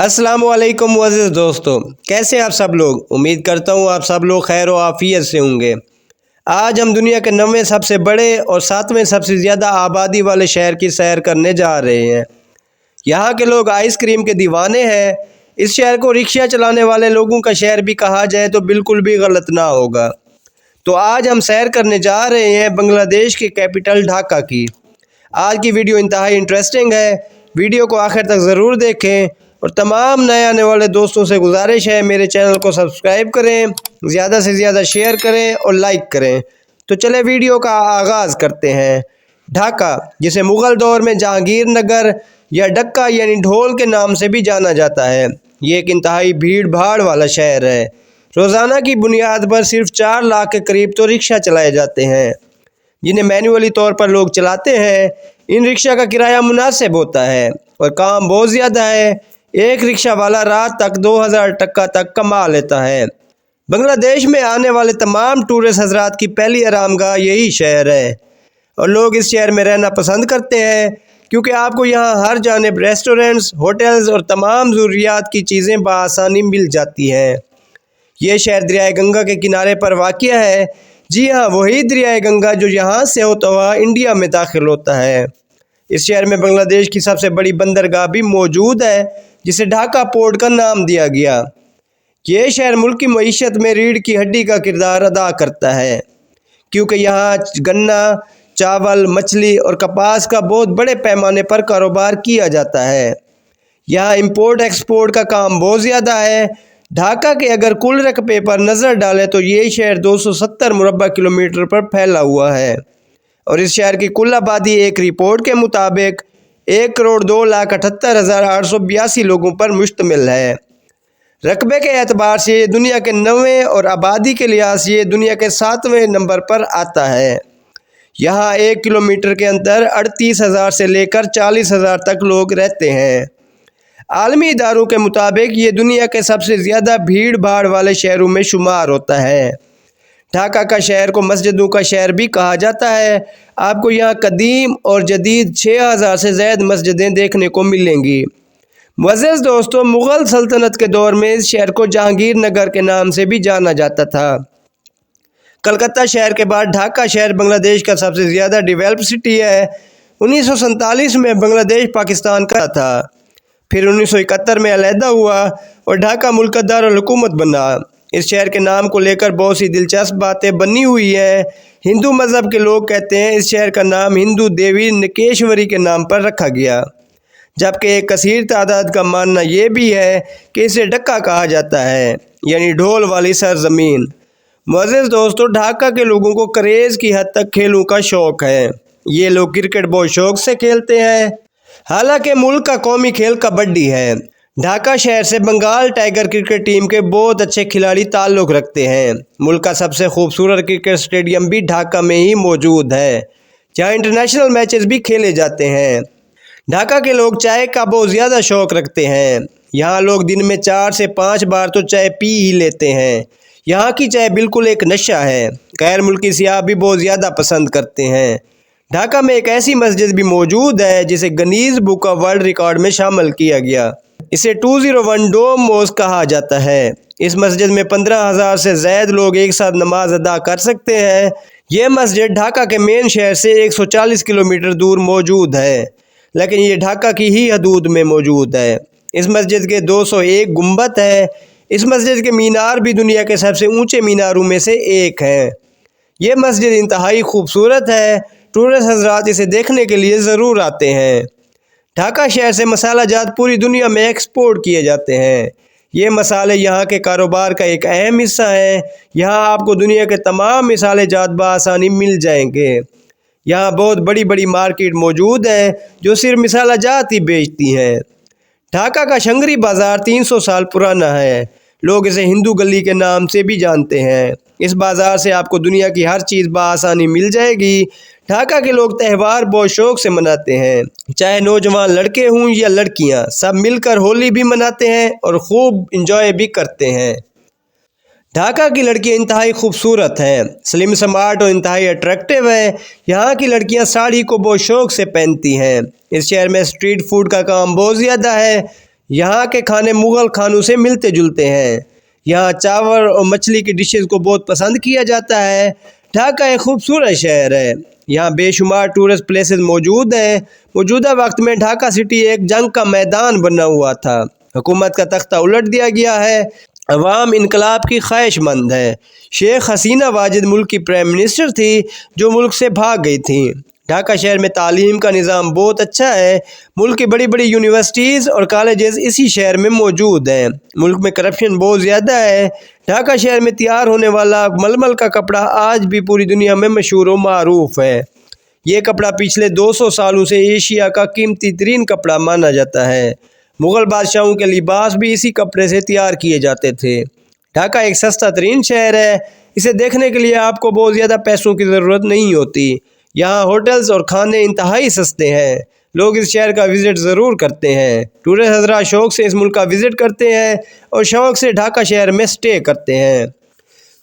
अस्सलाम वालेकुम मुअज़्ज़िज़ दोस्तों, कैसे हैं आप सब लोग। उम्मीद करता हूँ आप सब लोग खैर व आफियत से होंगे। आज हम दुनिया के 9वें सबसे बड़े और 7वें सबसे ज़्यादा आबादी वाले शहर की सैर करने जा रहे हैं। यहाँ के लोग आइसक्रीम के दीवाने हैं। इस शहर को रिक्शा चलाने वाले लोगों का शहर भी कहा जाए तो बिल्कुल भी गलत ना होगा। तो आज हम सैर करने जा रहे हैं बांग्लादेश की कैपिटल ढाका की। आज की वीडियो इंतहाई इंटरेस्टिंग है, वीडियो को आखिर तक ज़रूर देखें और तमाम नए आने वाले दोस्तों से गुजारिश है मेरे चैनल को सब्सक्राइब करें, ज़्यादा से ज़्यादा शेयर करें और लाइक करें। तो चले वीडियो का आगाज़ करते हैं। ढाका, जिसे मुग़ल दौर में जहांगीर नगर या डक्का यानी ढोल के नाम से भी जाना जाता है, ये एक इंतहाई भीड़ भाड़ वाला शहर है। रोज़ाना की बुनियाद पर सिर्फ 4 लाख के करीब तो रिक्शा चलाए जाते हैं, जिन्हें मैनुअली तौर पर लोग चलाते हैं। इन रिक्शा का किराया मुनासिब होता है और काम बहुत ज़्यादा है। एक रिक्शा वाला रात तक 2000 टका तक कमा लेता है। बांग्लादेश में आने वाले तमाम टूरिस्ट हजरात की पहली आरामगाह यही शहर है और लोग इस शहर में रहना पसंद करते हैं क्योंकि आपको यहाँ हर जानिब रेस्टोरेंट्स, होटल्स और तमाम ज़रूरियात की चीज़ें बआसानी मिल जाती हैं। ये शहर दरियाए गंगा के किनारे पर वाक़िया है। जी हाँ, वही दरियाए गंगा जो यहाँ से होता हुआ इंडिया में दाखिल होता है। इस शहर में बांग्लादेश की सबसे बड़ी बंदरगाह भी मौजूद है, जिसे ढाका पोर्ट का नाम दिया गया। ये शहर मुल्क की मईशत में रीढ़ की हड्डी का किरदार अदा करता है क्योंकि यहाँ गन्ना, चावल, मछली और कपास का बहुत बड़े पैमाने पर कारोबार किया जाता है। यहाँ इंपोर्ट एक्सपोर्ट का काम बहुत ज़्यादा है। ढाका के अगर कुल रकबे पर नज़र डालें तो ये शहर 270 मुरबा किलोमीटर पर फैला हुआ है और इस शहर की कुल आबादी एक रिपोर्ट के मुताबिक 1,02,78,882 लोगों पर मुश्तमिल है। रकबे के एतबार से ये दुनिया के 9वें और आबादी के लिहाज से ये दुनिया के 7वें नंबर पर आता है। यहाँ 1 किलोमीटर के अंदर 38,000 से लेकर 40,000 तक लोग रहते हैं। आलमी इदारों के मुताबिक ये दुनिया के सबसे ज़्यादा भीड़ भाड़ वाले शहरों में शुमार होता है। ढाका का शहर को मस्जिदों का शहर भी कहा जाता है। आपको यहाँ कदीम और जदीद 6000 से ज़्यादा मस्जिदें देखने को मिलेंगी। मुअज़्ज़िज़ दोस्तों, मुग़ल सल्तनत के दौर में इस शहर को जहांगीर नगर के नाम से भी जाना जाता था। कलकत्ता शहर के बाद ढाका शहर बांग्लादेश का सबसे ज़्यादा डेवलप सिटी है। 1947 में बांग्लादेश पाकिस्तान का था, फिर 1971 में अलहदा हुआ और ढाका मुल्क का दारुल हुकूमत बना। इस शहर के नाम को लेकर बहुत सी दिलचस्प बातें बनी हुई हैं। हिंदू मज़हब के लोग कहते हैं इस शहर का नाम हिंदू देवी नकेश्वरी के नाम पर रखा गया, जबकि एक कसीर तादाद का मानना ये भी है कि इसे डक्का कहा जाता है, यानी ढोल वाली सरजमीन। मुअज़्ज़िज़ दोस्तों, ढाका के लोगों को क्रेज़ की हद तक खेलों का शौक़ है। ये लोग क्रिकेट बहुत शौक़ से खेलते हैं। हालांकि मुल्क का कौमी खेल कबड्डी है। ढाका शहर से बंगाल टाइगर क्रिकेट टीम के बहुत अच्छे खिलाड़ी ताल्लुक़ रखते हैं। मुल्क का सबसे खूबसूरत क्रिकेट स्टेडियम भी ढाका में ही मौजूद है, जहां इंटरनेशनल मैचेस भी खेले जाते हैं। ढाका के लोग चाय का बहुत ज़्यादा शौक़ रखते हैं। यहाँ लोग दिन में 4 से 5 बार तो चाय पी ही लेते हैं। यहाँ की चाय बिल्कुल एक नशा है। गैर मुल्की सियाह भी बहुत ज़्यादा पसंद करते हैं। ढाका में एक ऐसी मस्जिद भी मौजूद है जिसे Guinness book of world record में शामिल किया गया। इसे 201 डोम मॉस्क कहा जाता है। इस मस्जिद में 15,000 से ज़्यादा लोग एक साथ नमाज अदा कर सकते हैं। यह मस्जिद ढाका के मेन शहर से 140 किलोमीटर दूर मौजूद है, लेकिन ये ढाका की ही हदूद में मौजूद है। इस मस्जिद के 201 गुंबद है। इस मस्जिद के मीनार भी दुनिया के सबसे ऊँचे मीनारों में से एक है। ये मस्जिद इंतहाई खूबसूरत है। टूरिस्ट हजरात इसे देखने के लिए ज़रूर आते हैं। ढाका शहर से मसाला जात पूरी दुनिया में एक्सपोर्ट किए जाते हैं। ये मसाले यहाँ के कारोबार का एक अहम हिस्सा है। यहाँ आपको दुनिया के तमाम मसाले जात बआसानी मिल जाएंगे। यहाँ बहुत बड़ी बड़ी मार्केट मौजूद है जो सिर्फ मसाला जात ही बेचती हैं। ढाका का शंगरी बाज़ार 300 साल पुराना है। लोग इसे हिंदू गली के नाम से भी जानते हैं। इस बाज़ार से आपको दुनिया की हर चीज़ बआसानी मिल जाएगी। ढाका के लोग त्यौहार बहुत शौक़ से मनाते हैं। चाहे नौजवान लड़के हों या लड़कियां, सब मिलकर होली भी मनाते हैं और खूब इंजॉय भी करते हैं। ढाका की लड़कियां इंतहाई खूबसूरत हैं, स्लिम स्मार्ट और इंतहाई अट्रैक्टिव है। यहाँ की लड़कियां साड़ी को बहुत शौक़ से पहनती हैं। इस शहर में स्ट्रीट फूड का काम बहुत ज़्यादा है। یہاں کے کھانے مغل کھانوں سے ملتے جلتے ہیں۔ یہاں چاول اور مچھلی کی ڈشز کو بہت پسند کیا جاتا ہے۔ ڈھاکہ ایک خوبصورت شہر ہے۔ یہاں بے شمار ٹورسٹ پلیسز موجود ہیں۔ موجودہ وقت میں ڈھاکہ سٹی ایک جنگ کا میدان بنا ہوا تھا۔ حکومت کا تختہ الٹ دیا گیا ہے۔ عوام انقلاب کی خواہش مند ہے۔ شیخ حسینہ واجد ملک کی پرائم منسٹر تھی جو ملک سے بھاگ گئی تھیں۔ ڈھاکہ شہر میں تعلیم کا نظام بہت اچھا ہے۔ ملک کی بڑی بڑی یونیورسٹیز اور کالجز اسی شہر میں موجود ہیں۔ ملک میں کرپشن بہت زیادہ ہے۔ ڈھاکہ شہر میں تیار ہونے والا ململ کا کپڑا آج بھی پوری دنیا میں مشہور و معروف ہے۔ یہ کپڑا پچھلے 200 سالوں سے ایشیا کا قیمتی ترین کپڑا مانا جاتا ہے۔ مغل بادشاہوں کے لباس بھی اسی کپڑے سے تیار کیے جاتے تھے۔ ڈھاکہ ایک سستا ترین شہر ہے۔ اسے دیکھنے کے لیے آپ کو بہت زیادہ پیسوں کی ضرورت نہیں ہوتی۔ یہاں ہوٹلز اور کھانے انتہائی سستے ہیں۔ لوگ اس شہر کا وزٹ ضرور کرتے ہیں۔ ٹورسٹ حضرات شوق سے اس ملک کا وزٹ کرتے ہیں اور شوق سے ڈھاکہ شہر میں سٹے کرتے ہیں۔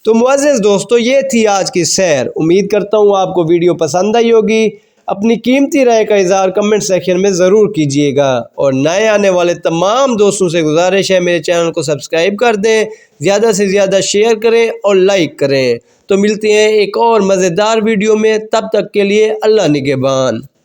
تو معزز دوستو، یہ تھی آج کی سیر۔ امید کرتا ہوں آپ کو ویڈیو پسند آئی ہوگی۔ اپنی قیمتی رائے کا اظہار کمنٹ سیکشن میں ضرور کیجیے گا، اور نئے آنے والے تمام دوستوں سے گزارش ہے میرے چینل کو سبسکرائب کر دیں، زیادہ سے زیادہ شیئر کریں اور لائک کریں۔ تو ملتے ہیں ایک اور مزیدار ویڈیو میں، تب تک کے لیے اللہ نگہبان۔